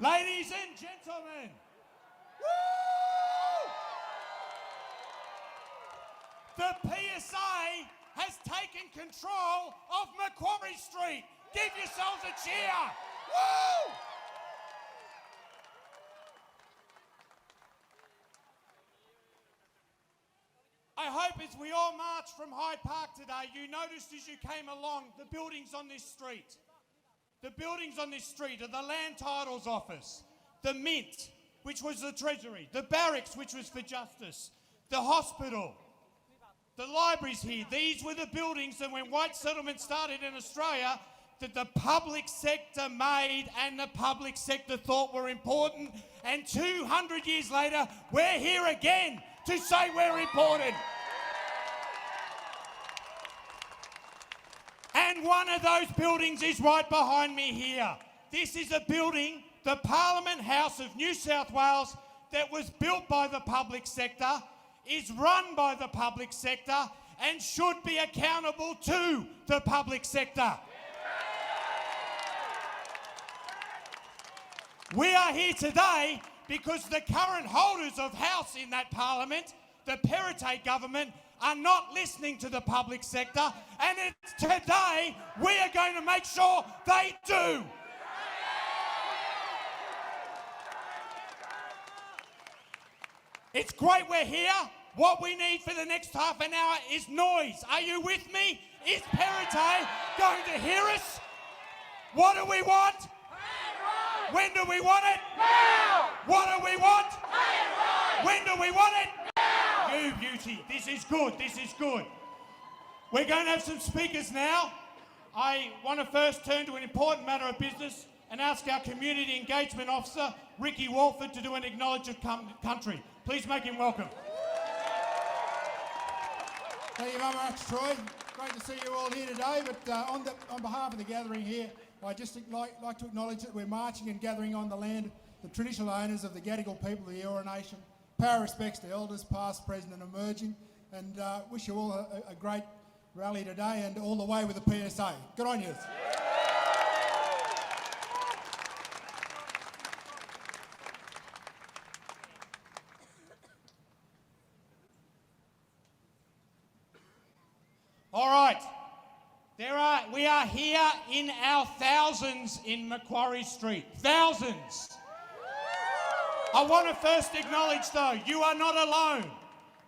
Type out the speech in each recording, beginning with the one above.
Ladies and gentlemen, the PSA has taken control of Macquarie Street. Give yourselves a cheer. Woo! I hope as we all march from Hyde Park today, you noticed as you came along the buildings on this street. The buildings on this street are the Land Titles Office, the Mint, which was the Treasury, the Barracks, which was for Justice, the hospital, the libraries here. These were the buildings that when white settlement started in Australia, that the public sector made and the public sector thought were important. And 200 years later, we're here again to say we're important. And one of those buildings is right behind me here. This is a building, the Parliament House of New South Wales, that was built by the public sector, is run by the public sector, and should be accountable to the public sector. We are here today because the current holders of House in that Parliament, the Perrottet government, are not listening to the public sector, and it's today we are going to make sure they do. It's great we're here. What we need for the next half an hour is noise. Are you with me? Is Perrottet going to hear us? What do we want? When do we want it? Now! What do we want? When do we want it? Now! You beauty. This is good. This is good. We're going to have some speakers now. I want to first turn to an important matter of business and ask our Community Engagement Officer, Ricky Walford, to do an acknowledge of country. Please make him welcome. Thank you very much, Troy. Great to see you all here today, but on behalf of the gathering here, I'd just like to acknowledge that we're marching and gathering on the land of the traditional owners of the Gadigal people of the Eora Nation. Pay our respects to elders, past, present and emerging, and wish you all a great rally today and all the way with the PSA. Good on you. All right. We are here in our thousands in Macquarie Street. Thousands. I want to first acknowledge, though, you are not alone.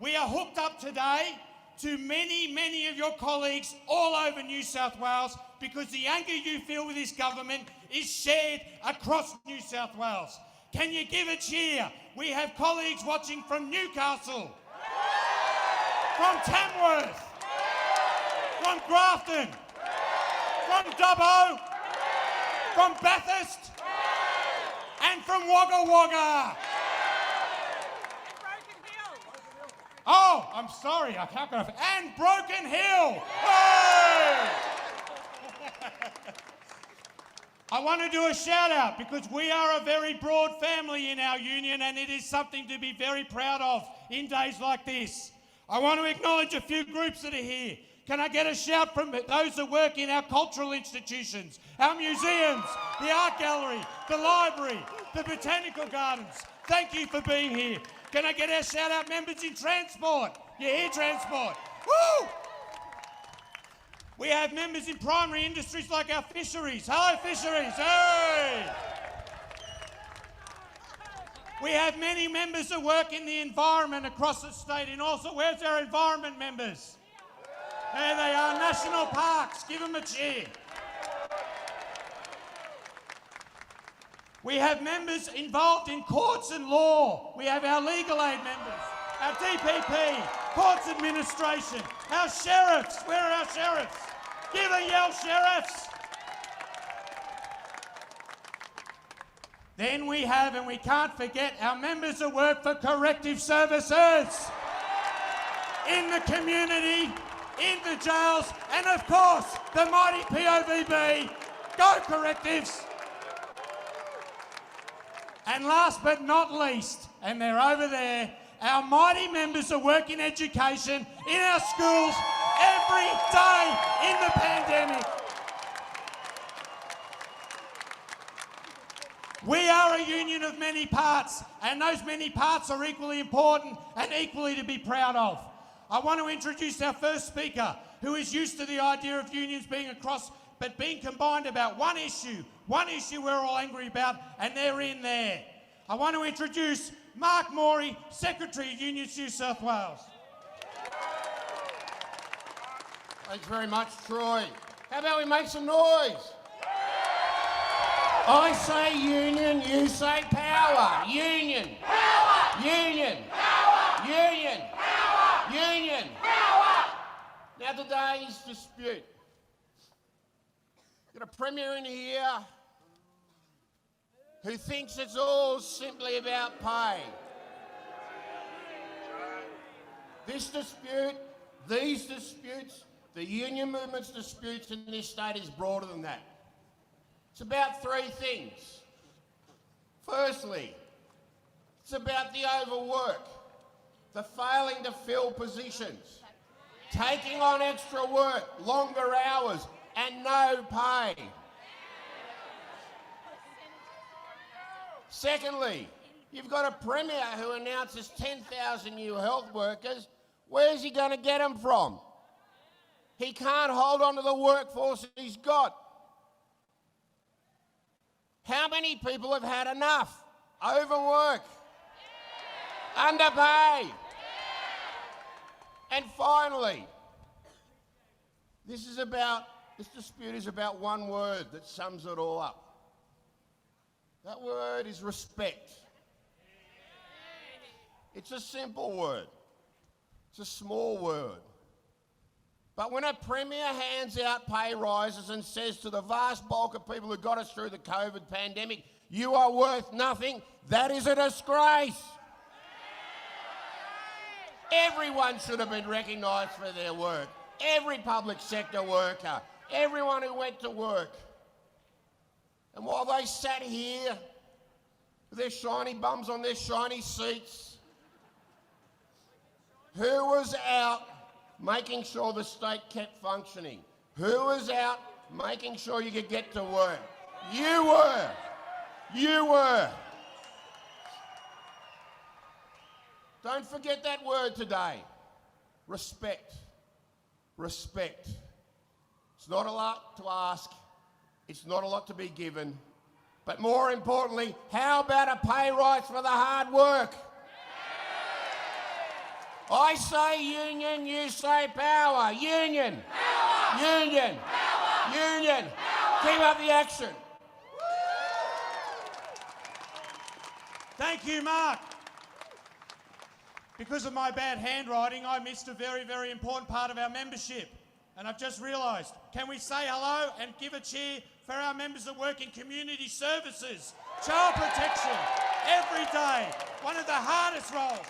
We are hooked up today to many of your colleagues all over New South Wales because the anger you feel with this government is shared across New South Wales. Can you give a cheer? We have colleagues watching from Newcastle, from Tamworth, from Grafton, from Dubbo, from Bathurst, and from Wagga Wagga. Oh, I'm sorry, I can't go off. And Broken Hill. Hey! I want to do a shout out because we are a very broad family in our union and it is something to be very proud of in days like this. I want to acknowledge a few groups that are here. Can I get a shout from those that work in our cultural institutions, our museums, the art gallery, the library, the botanical gardens? Thank you for being here. Can I get our shout out members in transport? You hear transport? Woo! We have members in primary industries like our fisheries. Hello fisheries, hey! We have many members that work in the environment across the state and also, where's our environment members? There they are, national parks, give them a cheer. We have members involved in courts and law. We have our legal aid members, our DPP, courts administration, our sheriffs. Where are our sheriffs? Give a yell, sheriffs. Then we have, and we can't forget, our members that work for corrective services in the community, in the jails, and of course, the mighty POVB. Go Correctives! And last but not least, and they're over there, our mighty members that work in education, in our schools, every day in the pandemic. We are a union of many parts, and those many parts are equally important and equally to be proud of. I want to introduce our first speaker, who is used to the idea of unions being across, but being combined about one issue we're all angry about, and they're in there. I want to introduce Mark Morey, Secretary of Unions New South Wales. Thanks very much, Troy. How about we make some noise? I say union, you say power. Union. Power. Union. Power. Union. Power. Union. Power. Now today's dispute. Got a Premier in here who thinks it's all simply about pay. This dispute, these disputes, the union movement's disputes in this state is broader than that. It's about three things. Firstly, it's about the overwork, the failing to fill positions, taking on extra work, longer hours, and no pay. Secondly, you've got a Premier who announces 10,000 new health workers. Where's he going to get them from? He can't hold on to the workforce he's got. How many people have had enough? Overwork, underpay. And finally, this dispute is about one word that sums it all up. That word is respect. It's a simple word. It's a small word. But when a Premier hands out pay rises and says to the vast bulk of people who got us through the COVID pandemic, you are worth nothing, that is a disgrace. Everyone should have been recognised for their work. Every public sector worker, everyone who went to work. And while they sat here with their shiny bums on their shiny seats, who was out making sure the state kept functioning? Who was out making sure you could get to work? You were. You were. Don't forget that word today. Respect. Respect. It's not a lot to ask. It's not a lot to be given. But more importantly, how about a pay rise for the hard work? I say union, you say power. Union. Power. Union. Power. Union. Power. Keep up the action. Thank you, Mark. Because of my bad handwriting, I missed a very, very important part of our membership. And I've just realised, can we say hello and give a cheer for our members that work in community services, child protection, every day. One of the hardest roles.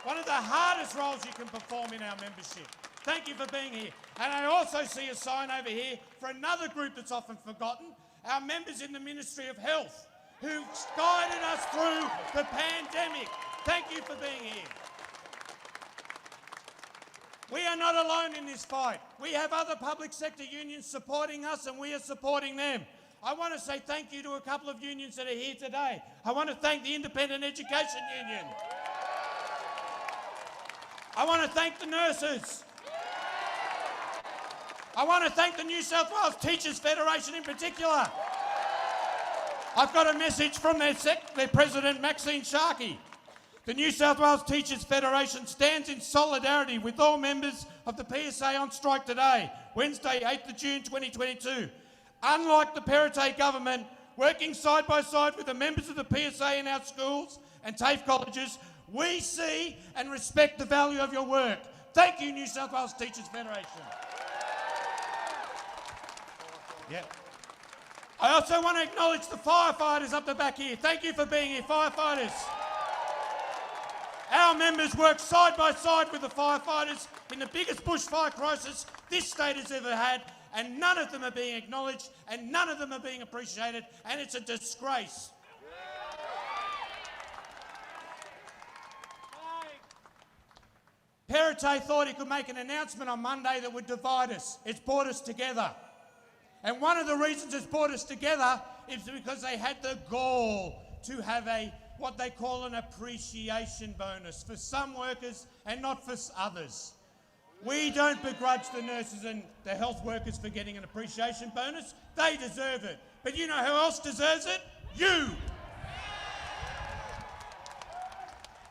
One of the hardest roles you can perform in our membership. Thank you for being here. And I also see a sign over here for another group that's often forgotten, our members in the Ministry of Health, who guided us through the pandemic. Thank you for being here. We are not alone in this fight. We have other public sector unions supporting us, and we are supporting them. I want to say thank you to a couple of unions that are here today. I want to thank the Independent Education Union. I want to thank the nurses. I want to thank the New South Wales Teachers Federation in particular. I've got a message from their president, Maxine Sharkey. The New South Wales Teachers Federation stands in solidarity with all members of the PSA on strike today, Wednesday, 8th of June 2022. Unlike the PSA government, working side by side with the members of the PSA in our schools and TAFE colleges, we see and respect the value of your work. Thank you, New South Wales Teachers Federation. Yeah. I also want to acknowledge the firefighters up the back here. Thank you for being here, firefighters. Our members work side by side with the firefighters in the biggest bushfire crisis this state has ever had, and none of them are being acknowledged and none of them are being appreciated, and it's a disgrace. Perrottet thought he could make an announcement on Monday that would divide us. It's brought us together. And one of the reasons it's brought us together is because they had the gall to have what they call an appreciation bonus for some workers and not for others. We don't begrudge the nurses and the health workers for getting an appreciation bonus. They deserve it. But you know who else deserves it? You!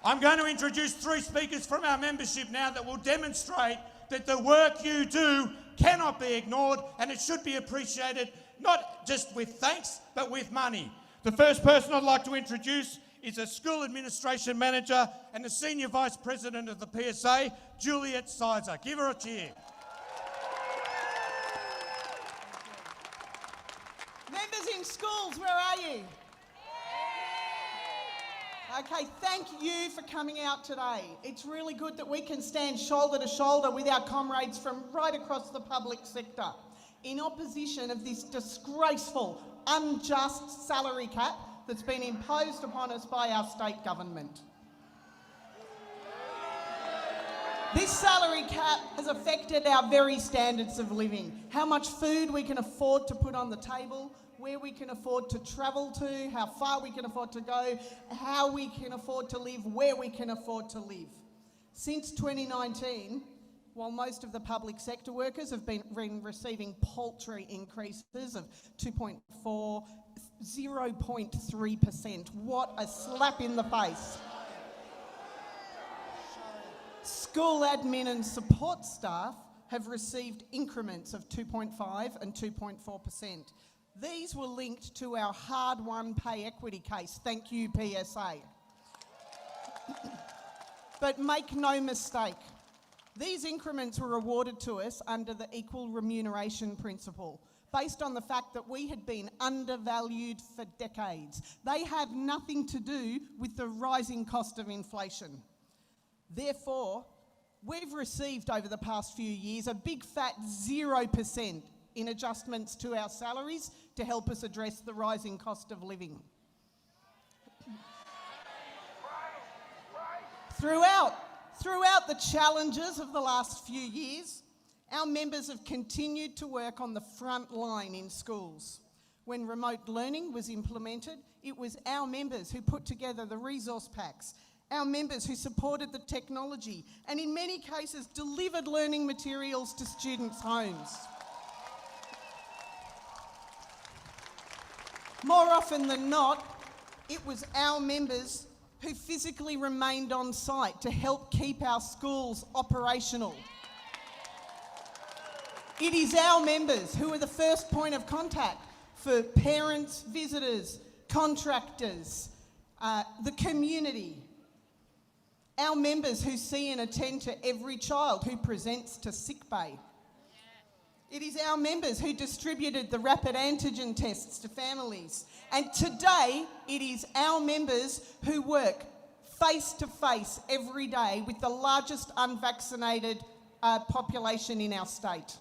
I'm going to introduce 3 speakers from our membership now that will demonstrate that the work you do cannot be ignored and it should be appreciated, not just with thanks, but with money. The first person I'd like to introduce is a school administration manager and the senior vice president of the PSA, Juliet Sizer. Give her a cheer. Members in schools, where are you? Okay, thank you for coming out today. It's really good that we can stand shoulder to shoulder with our comrades from right across the public sector in opposition of this disgraceful, unjust salary cap that's been imposed upon us by our state government. This salary cap has affected our very standards of living, how much food we can afford to put on the table, where we can afford to travel to, how far we can afford to go, how we can afford to live, where we can afford to live. Since 2019, while most of the public sector workers have been receiving paltry increases of 2.4, 0.3%. What a slap in the face. School admin and support staff have received increments of 2.5 and 2.4%. These were linked to our hard-won pay equity case. Thank you, PSA. But make no mistake, these increments were awarded to us under the equal remuneration principle, based on the fact that we had been undervalued for decades. They have nothing to do with the rising cost of inflation. Therefore, we've received over the past few years a big fat 0% in adjustments to our salaries to help us address the rising cost of living. Throughout the challenges of the last few years, our members have continued to work on the front line in schools. When remote learning was implemented, it was our members who put together the resource packs, our members who supported the technology, and in many cases delivered learning materials to students' homes. More often than not, it was our members who physically remained on site to help keep our schools operational. It is our members who are the first point of contact for parents, visitors, contractors, the community. Our members who see and attend to every child who presents to sick bay. It is our members who distributed the rapid antigen tests to families. And today, it is our members who work face to face every day with the largest unvaccinated population in our state.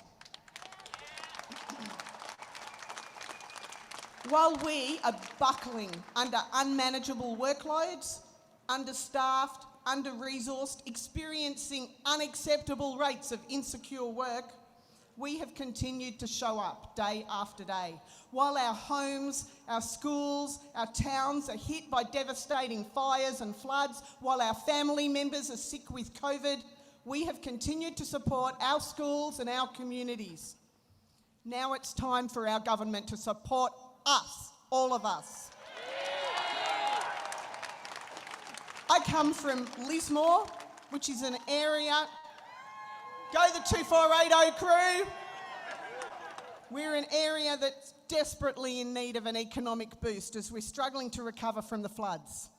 While we are buckling under unmanageable workloads, understaffed, under-resourced, experiencing unacceptable rates of insecure work, we have continued to show up day after day. While our homes, our schools, our towns are hit by devastating fires and floods, while our family members are sick with COVID, we have continued to support our schools and our communities. Now it's time for our government to support us, all of us. I come from Lismore, which is an area. Go the 2480 crew. We're an area that's desperately in need of an economic boost as we're struggling to recover from the floods.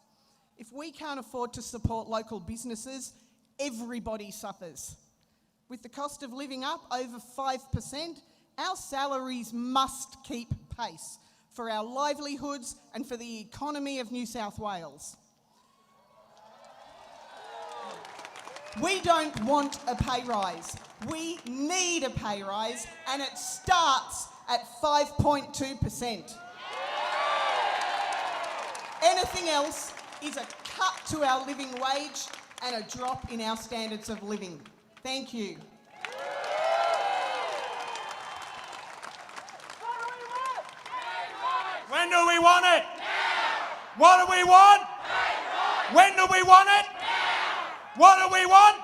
If we can't afford to support local businesses, everybody suffers. With the cost of living up over 5%, our salaries must keep pace for our livelihoods and for the economy of New South Wales. We don't want a pay rise. We need a pay rise, and it starts at 5.2%. Anything else is a cut to our living wage and a drop in our standards of living. Thank you. When When do we want it? Now. What do we want? When do we want it? Now. What do we want?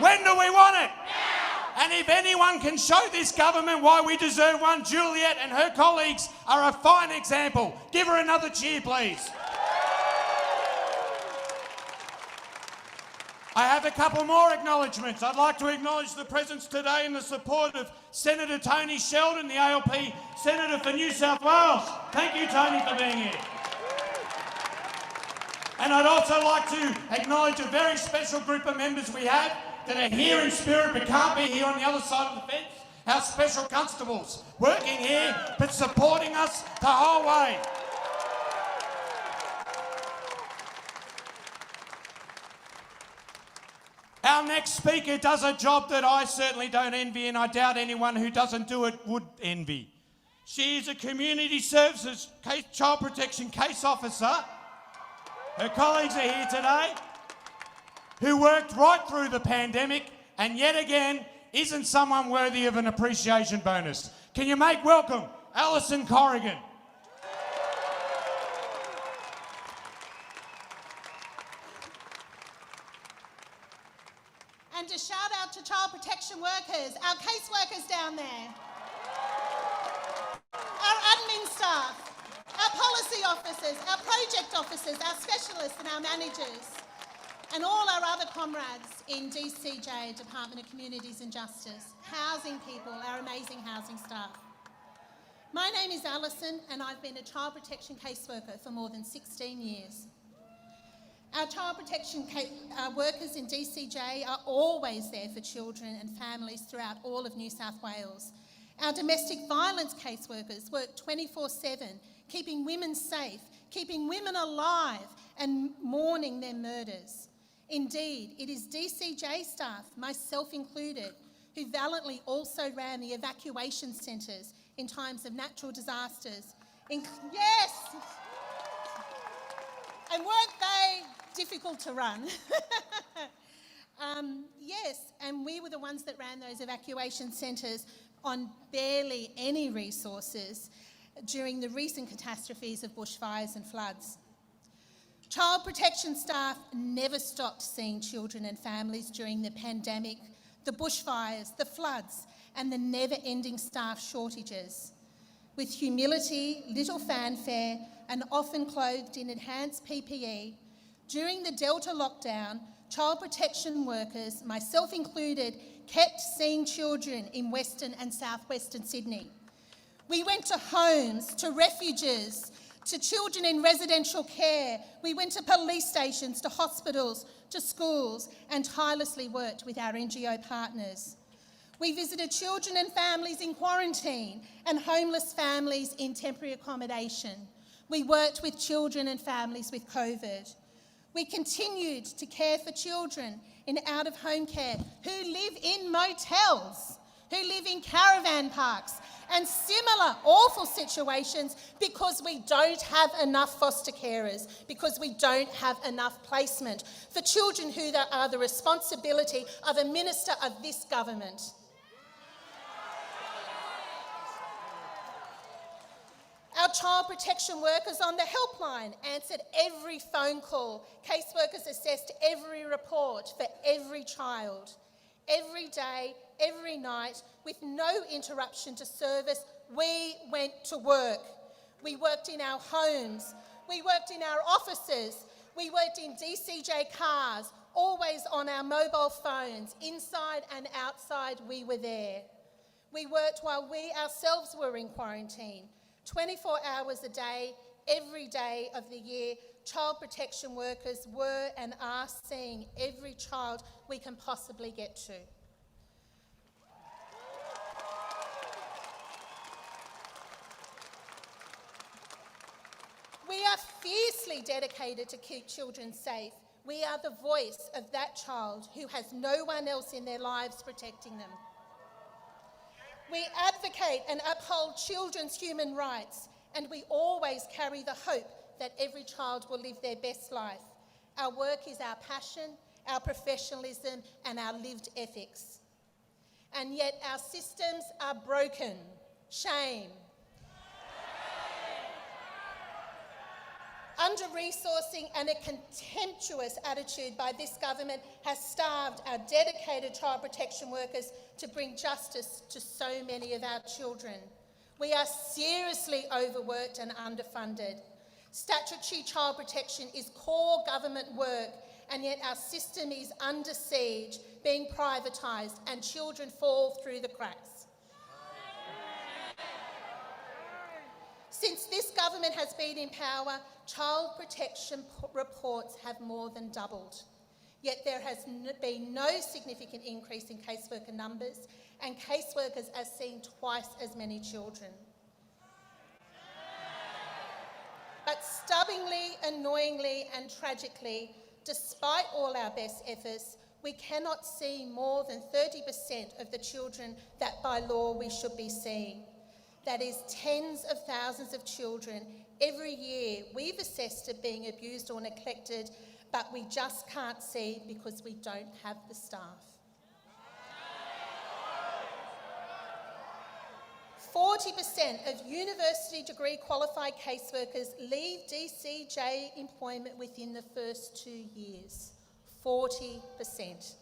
When do we want it? Now. And if anyone can show this government why we deserve one, Juliet and her colleagues are a fine example. Give her another cheer, please. I have a couple more acknowledgements. I'd like to acknowledge the presence today and the support of Senator Tony Sheldon, the ALP Senator for New South Wales. Thank you, Tony, for being here. And I'd also like to acknowledge a very special group of members we have that are here in spirit but can't be here on the other side of the fence. Our special constables working here but supporting us the whole way. Our next speaker does a job that I certainly don't envy, and I doubt anyone who doesn't do it would envy. She is a community services child protection case officer. Her colleagues are here today, who worked right through the pandemic and yet again isn't someone worthy of an appreciation bonus. Can you make welcome Alison Corrigan? And a shout out to child protection workers, our case workers down there, our admin staff, our policy officers, our project officers, our specialists and our managers, and all our other comrades in DCJ, Department of Communities and Justice, housing people, our amazing housing staff. My name is Alison and I've been a child protection caseworker for more than 16 years. Our child protection workers in DCJ are always there for children and families throughout all of New South Wales. Our domestic violence caseworkers work 24/7, keeping women safe, keeping women alive and mourning their murders. Indeed, it is DCJ staff, myself included, who valiantly also ran the evacuation centres in times of natural disasters. Yes! And weren't they difficult to run? Yes, and we were the ones that ran those evacuation centres on barely any resources during the recent catastrophes of bushfires and floods. Child protection staff never stopped seeing children and families during the pandemic, the bushfires, the floods, and the never-ending staff shortages. With humility, little fanfare, and often clothed in enhanced PPE, during the Delta lockdown, child protection workers, myself included, kept seeing children in Western and Southwestern Sydney. We went to homes, to refuges, to children in residential care. We went to police stations, to hospitals, to schools, and tirelessly worked with our NGO partners. We visited children and families in quarantine and homeless families in temporary accommodation. We worked with children and families with COVID. We continued to care for children in out-of-home care who live in motels, who live in caravan parks, and similar awful situations because we don't have enough foster carers, because we don't have enough placement for children who are the responsibility of a minister of this government. Our child protection workers on the helpline answered every phone call. Caseworkers assessed every report for every child. Every day, every night, with no interruption to service, we went to work. We worked in our homes. We worked in our offices. We worked in DCJ cars, always on our mobile phones. Inside and outside, we were there. We worked while we ourselves were in quarantine. 24 hours a day, every day of the year, child protection workers were and are seeing every child we can possibly get to. We are fiercely dedicated to keep children safe. We are the voice of that child who has no one else in their lives protecting them. We advocate and uphold children's human rights, and we always carry the hope that every child will live their best life. Our work is our passion, our professionalism, and our lived ethics. And yet our systems are broken. Shame. Under-resourcing and a contemptuous attitude by this government has starved our dedicated child protection workers to bring justice to so many of our children. We are seriously overworked and underfunded. Statutory child protection is core government work, and yet our system is under siege, being privatised, and children fall through the cracks. Since this government has been in power, child protection reports have more than doubled. Yet there has been no significant increase in caseworker numbers, and caseworkers are seeing twice as many children. But stubbornly, annoyingly and tragically, despite all our best efforts, we cannot see more than 30% of the children that by law we should be seeing. That is tens of thousands of children every year we've assessed are being abused or neglected, but we just can't see because we don't have the staff. 40% of university degree qualified caseworkers leave DCJ employment within the first 2 years. 40%.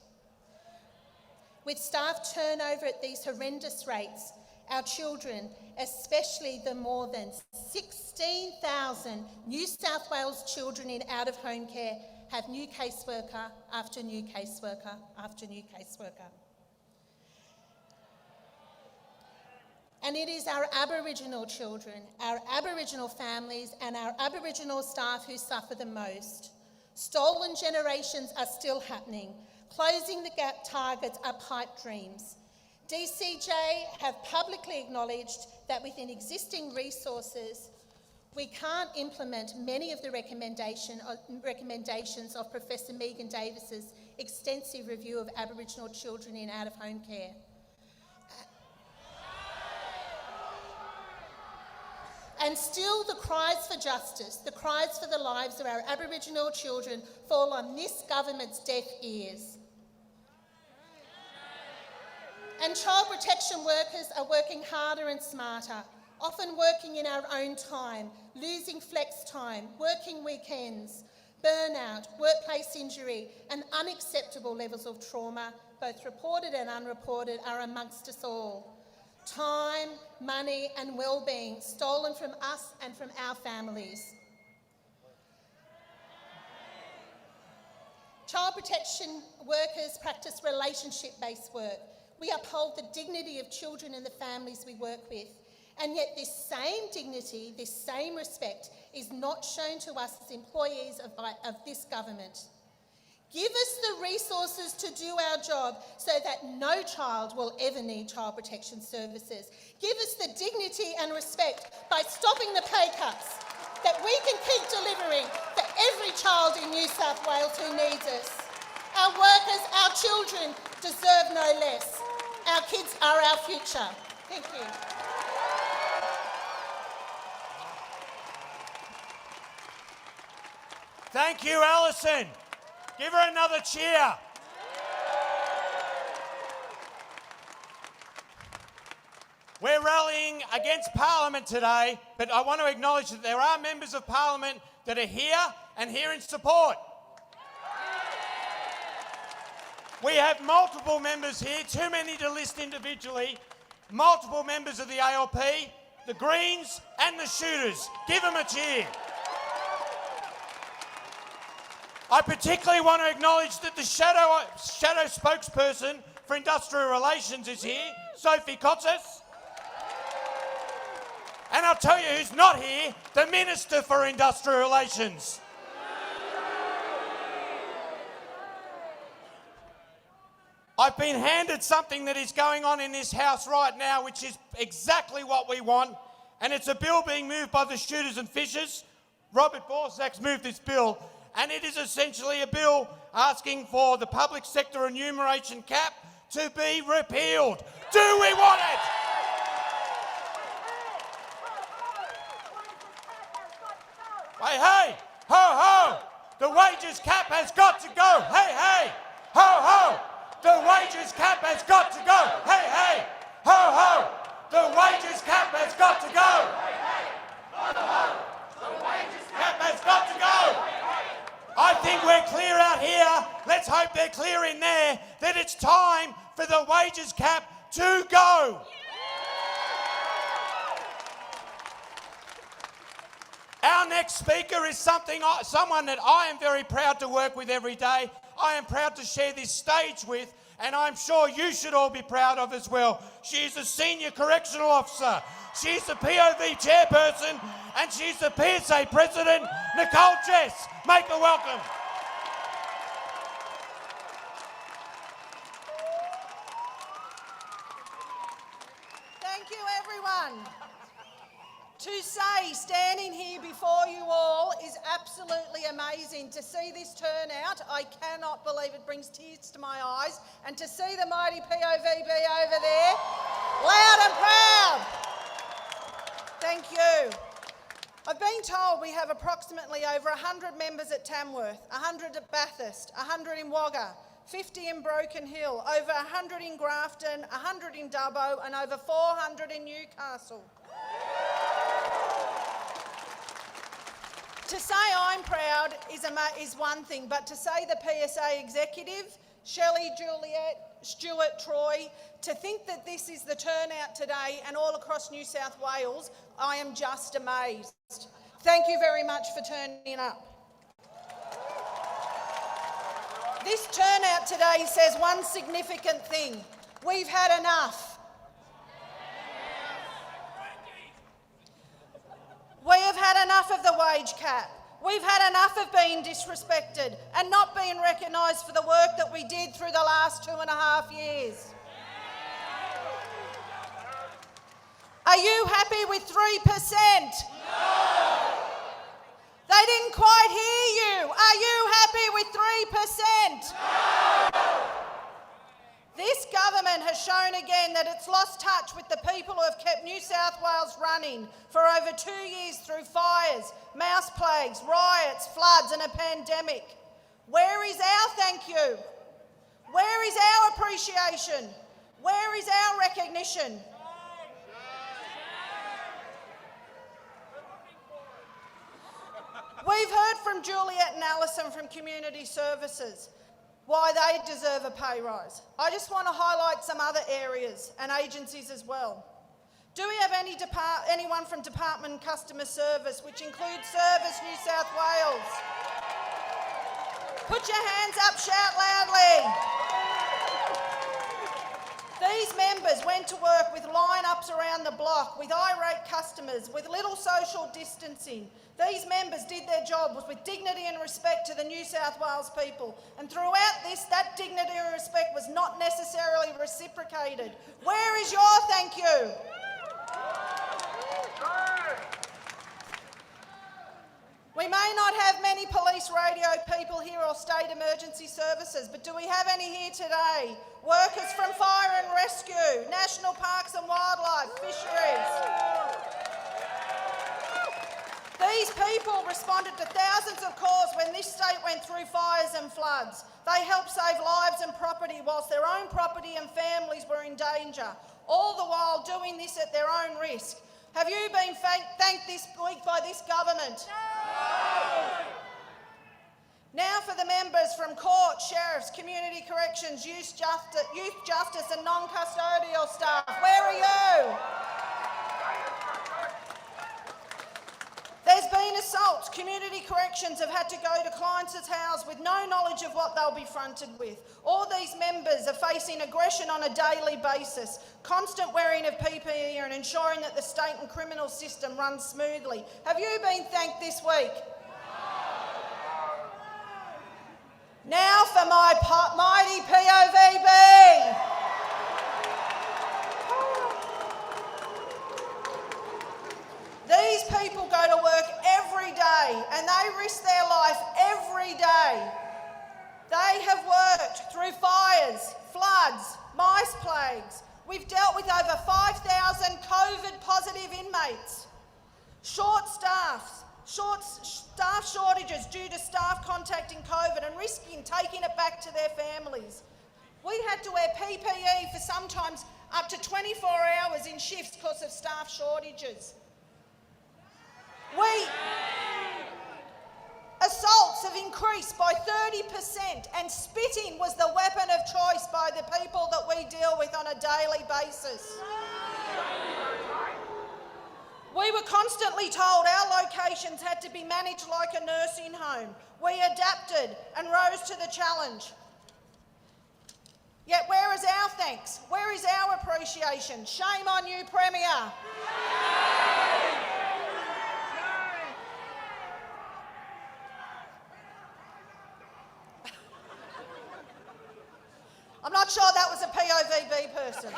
With staff turnover at these horrendous rates, our children, especially the more than 16,000 New South Wales children in out-of-home care, have new caseworker after new caseworker after new caseworker. And it is our Aboriginal children, our Aboriginal families and our Aboriginal staff who suffer the most. Stolen generations are still happening. Closing the gap targets are pipe dreams. DCJ have publicly acknowledged that within existing resources, we can't implement many of the recommendations of Professor Megan Davis's extensive review of Aboriginal children in out-of-home care. And still the cries for justice, the cries for the lives of our Aboriginal children fall on this government's deaf ears. And child protection workers are working harder and smarter, often working in our own time, losing flex time, working weekends, burnout, workplace injury, and unacceptable levels of trauma, both reported and unreported, are amongst us all. Time, money and well-being stolen from us and from our families. Child protection workers practice relationship-based work. We uphold the dignity of children and the families we work with. And yet this same dignity, this same respect is not shown to us as employees of this government. Give us the resources to do our job so that no child will ever need child protection services. Give us the dignity and respect by stopping the pay cuts that we can keep delivering for every child in New South Wales who needs us. Our workers, our children deserve no less. Our kids are our future. Thank you. Thank you, Alison. Give her another cheer. We're rallying against Parliament today, but I want to acknowledge that there are members of Parliament that are here and here in support. We have multiple members here, too many to list individually, multiple members of the ALP, the Greens and the Shooters. Give them a cheer. I particularly want to acknowledge that the shadow spokesperson for Industrial Relations is here, Sophie Kotsis. And I'll tell you who's not here, the Minister for Industrial Relations. I've been handed something that is going on in this House right now, which is exactly what we want, and it's a bill being moved by the Shooters and Fishers. Robert Borsak's moved this bill, and it is essentially a bill asking for the public sector remuneration cap to be repealed. Do we want it? Hey, hey, ho, ho, the wages cap has got to go. Hey, hey, ho, ho, the wages cap has got to go. Hey, hey, ho, ho, the wages cap has got to go. Hey, hey, ho, ho, Cap has got to go. I think we're clear out here. Let's hope they're clear in there that it's time for the wages cap to go. Our next speaker is someone that I am very proud to work with every day. I am proud to share this stage with, and I'm sure you should all be proud of as well. She is a senior correctional officer. She's the POV chairperson, and she's the PSA president, Nicole Jess. Make her welcome. Thank you, everyone. To say, standing here before you all is absolutely amazing. To see this turnout, I cannot believe it, brings tears to my eyes. And to see the mighty POVB over there, loud and proud. Thank you. I've been told we have approximately over 100 members at Tamworth, 100 at Bathurst, 100 in Wagga, 50 in Broken Hill, over 100 in Grafton, 100 in Dubbo, and over 400 in Newcastle. To say I'm proud is one thing, but to say the PSA executive, Shelley, Juliet, Stuart, Troy, to think that this is the turnout today and all across New South Wales, I am just amazed. Thank you very much for turning up. This turnout today says one significant thing. We've had enough. We have had enough of the wage cap. We've had enough of being disrespected and not being recognised for the work that we did through the last 2.5 years. Are you happy with 3%? No! They didn't quite hear you. Are you happy with 3%? No! This government has shown again that it's lost touch with the people who have kept New South Wales running for over 2 years through fires, mouse plagues, riots, floods and a pandemic. Where is our thank you? Where is our appreciation? Where is our recognition? We've heard from Juliet and Alison from Community Services why they deserve a pay rise. I just want to highlight some other areas and agencies as well. Do we have anyone from Department Customer Service, which includes Service New South Wales? Put your hands up, shout loudly. These members went to work with line-ups around the block, with irate customers, with little social distancing. These members did their job with dignity and respect to the New South Wales people. And throughout this, that dignity and respect was not necessarily reciprocated. Where is your thank you? We may not have many police radio people here or state emergency services, but do we have any here today? Workers from fire and rescue, national parks and wildlife, fisheries. These people responded to thousands of calls when this state went through fires and floods. They helped save lives and property whilst their own property and families were in danger, all the while doing this at their own risk. Have you been thanked this week by this government? No! Now for the members from court, sheriffs, community corrections, youth justice and non-custodial staff. Where are you? There's been assaults. Community corrections have had to go to clients' house with no knowledge of what they'll be fronted with. All these members are facing aggression on a daily basis, constant wearing of PPE and ensuring that the state and criminal system runs smoothly. Have you been thanked this week? Now for my mighty POVB. These people go to work every day and they risk their life every day. They have worked through fires, floods, mice plagues. We've dealt with over 5,000 COVID positive inmates. Short staff shortages due to staff contacting COVID and risking taking it back to their families. We had to wear PPE for sometimes up to 24 hours in shifts because of staff shortages. Assaults have increased by 30%, and spitting was the weapon of choice by the people that we deal with on a daily basis. We were constantly told our locations had to be managed like a nursing home. We adapted and rose to the challenge. Yet where is our thanks? Where is our appreciation? Shame on you, Premier. I'm not sure that was a POVB person.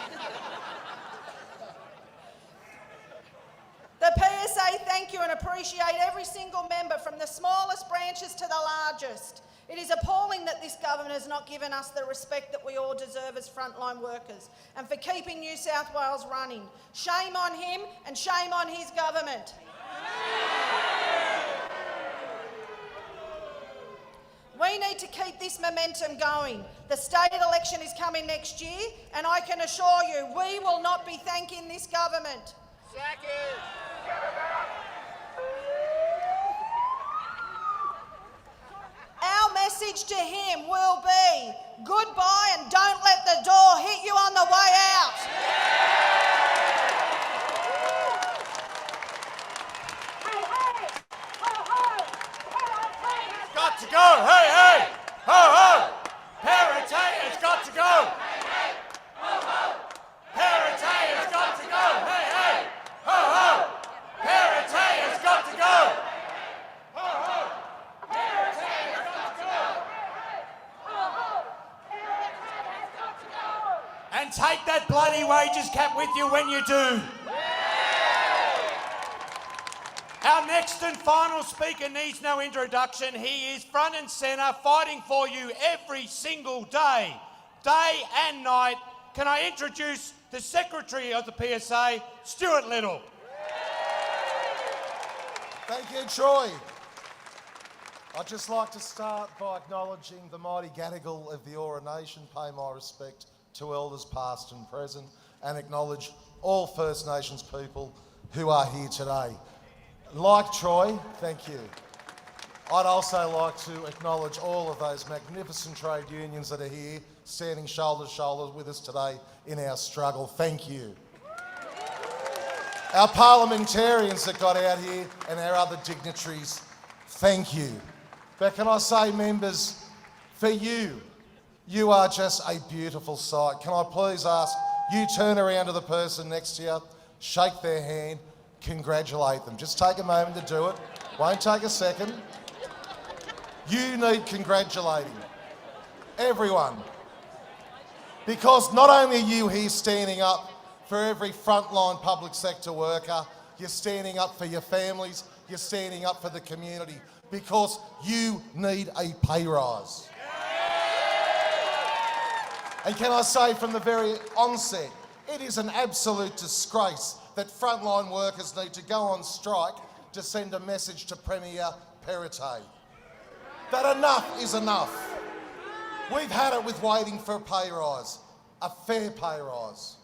The PSA thank you and appreciate every single member from the smallest branches to the largest. It is appalling that this government has not given us the respect that we all deserve as frontline workers and for keeping New South Wales running. Shame on him and shame on his government. We need to keep this momentum going. The state election is coming next year, and I can assure you we will not be thanking this government. Our message to him will be goodbye and don't let the door hit you on the way out. Got to go, hey, hey, ho, ho. Parity has got to go. Parity has got to go, hey, hey, ho, ho. Parity has got to go. Ho, ho. Parity has got to go. And take that bloody wages cap with you when you do. Our next and final speaker needs no introduction. He is front and centre, fighting for you every single day, day and night. Can I introduce the Secretary of the PSA, Stuart Little? Thank you, Troy. I'd just like to start by acknowledging the mighty Gadigal of the Eora Nation, pay my respect to elders past and present, and acknowledge all First Nations people who are here today. Like Troy, thank you. I'd also like to acknowledge all of those magnificent trade unions that are here, standing shoulder to shoulder with us today in our struggle. Thank you. Our parliamentarians that got out here and our other dignitaries, thank you. But can I say, members, for you, you are just a beautiful sight. Can I please ask you turn around to the person next to you, shake their hand, congratulate them. Just take a moment to do it. Won't take a second. You need congratulating. Everyone. Because not only are you here standing up for every frontline public sector worker, you're standing up for your families, you're standing up for the community, because you need a pay rise. And can I say from the very onset, it is an absolute disgrace that frontline workers need to go on strike to send a message to Premier Perrottet. That enough is enough. We've had it with waiting for a pay rise, a fair pay rise.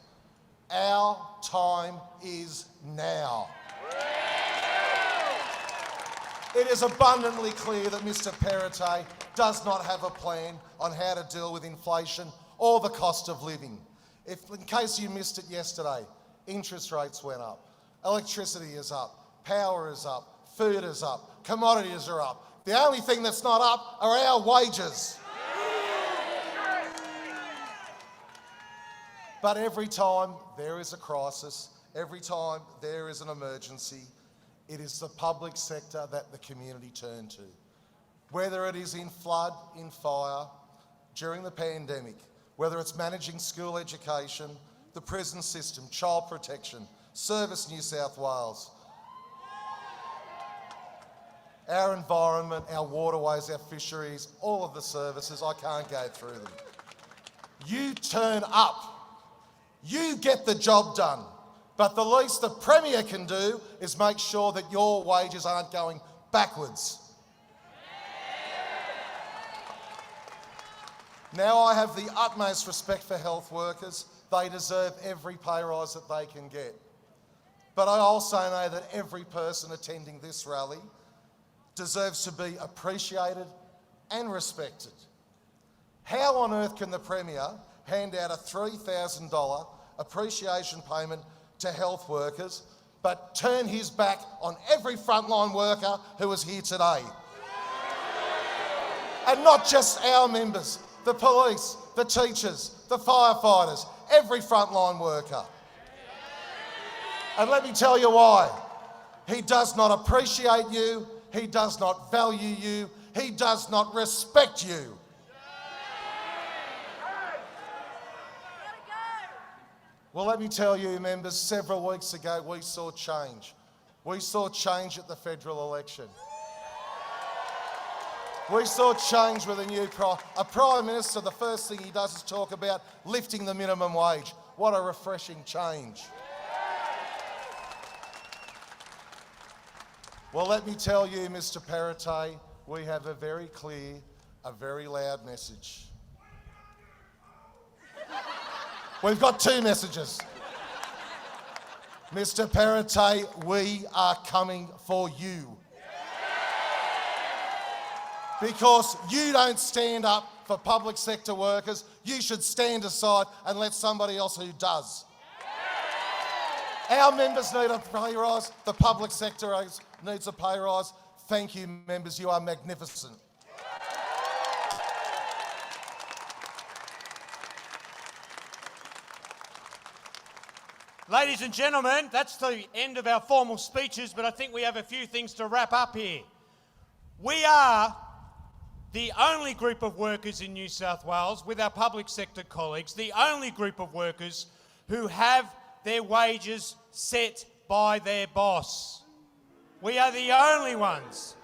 Our time is now. It is abundantly clear that Mr Perrottet does not have a plan on how to deal with inflation or the cost of living. In case you missed it yesterday, interest rates went up, electricity is up, power is up, food is up, commodities are up. The only thing that's not up are our wages. But every time there is a crisis, every time there is an emergency, it is the public sector that the community turn to. Whether it is in flood, in fire, during the pandemic, whether it's managing school education, the prison system, child protection, Service New South Wales, our environment, our waterways, our fisheries, all of the services, I can't go through them. You turn up. You get the job done. But the least the Premier can do is make sure that your wages aren't going backwards. Now I have the utmost respect for health workers. They deserve every pay rise that they can get. But I also know that every person attending this rally deserves to be appreciated and respected. How on earth can the Premier hand out a $3,000 appreciation payment to health workers but turn his back on every frontline worker who is here today? And not just our members, the police, the teachers, the firefighters, every frontline worker. And let me tell you why. He does not appreciate you, he does not value you, he does not respect you. Well, let me tell you, members, several weeks ago we saw change. We saw change at the federal election. We saw change with a new Prime Minister. The first thing he does is talk about lifting the minimum wage. What a refreshing change. Well, let me tell you, Mr. Perrottet, we have a very clear, a very loud message. We've got two messages. Mr. Perrottet, we are coming for you. Because you don't stand up for public sector workers, you should stand aside and let somebody else who does. Our members need a pay rise, the public sector needs a pay rise. Thank you, members, you are magnificent. Ladies and gentlemen, that's the end of our formal speeches, but I think we have a few things to wrap up here. We are the only group of workers in New South Wales, with our public sector colleagues, the only group of workers who have their wages set by their boss. We are the only ones,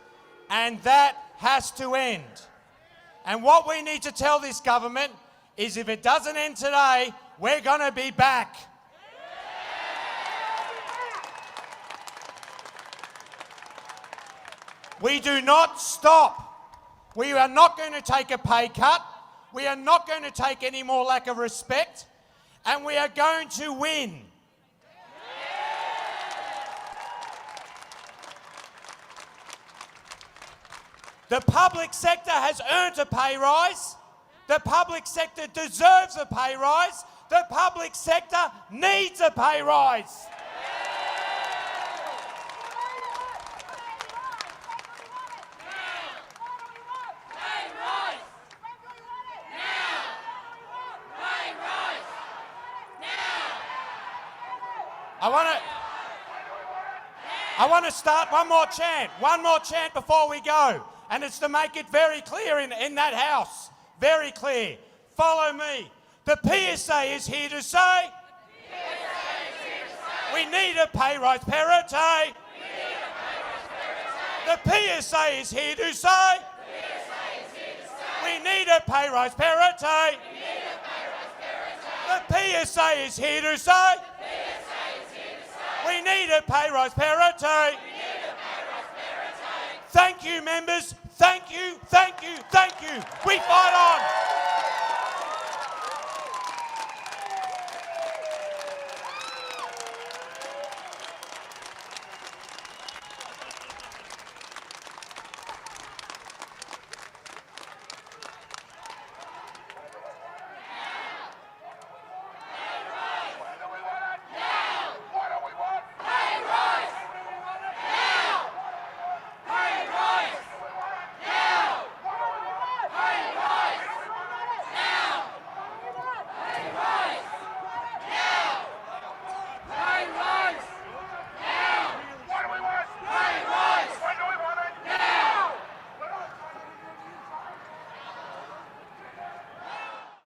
and that has to end. And what we need to tell this government is if it doesn't end today, we're going to be back. We do not stop. We are not going to take a pay cut. We are not going to take any more lack of respect. And we are going to win. The public sector has earned a pay rise. The public sector deserves a pay rise. The public sector needs a pay rise. I want to start one more chant before we go, and it's to make it very clear in that house, very clear. Follow me. The PSA is here to say, we need a pay rise, Perrottet. The PSA is here to say, we need a pay rise, Perrottet. The PSA is here to say, we need a pay rise, Perrottet. Thank you, members. Thank you, thank you, thank you. We fight on.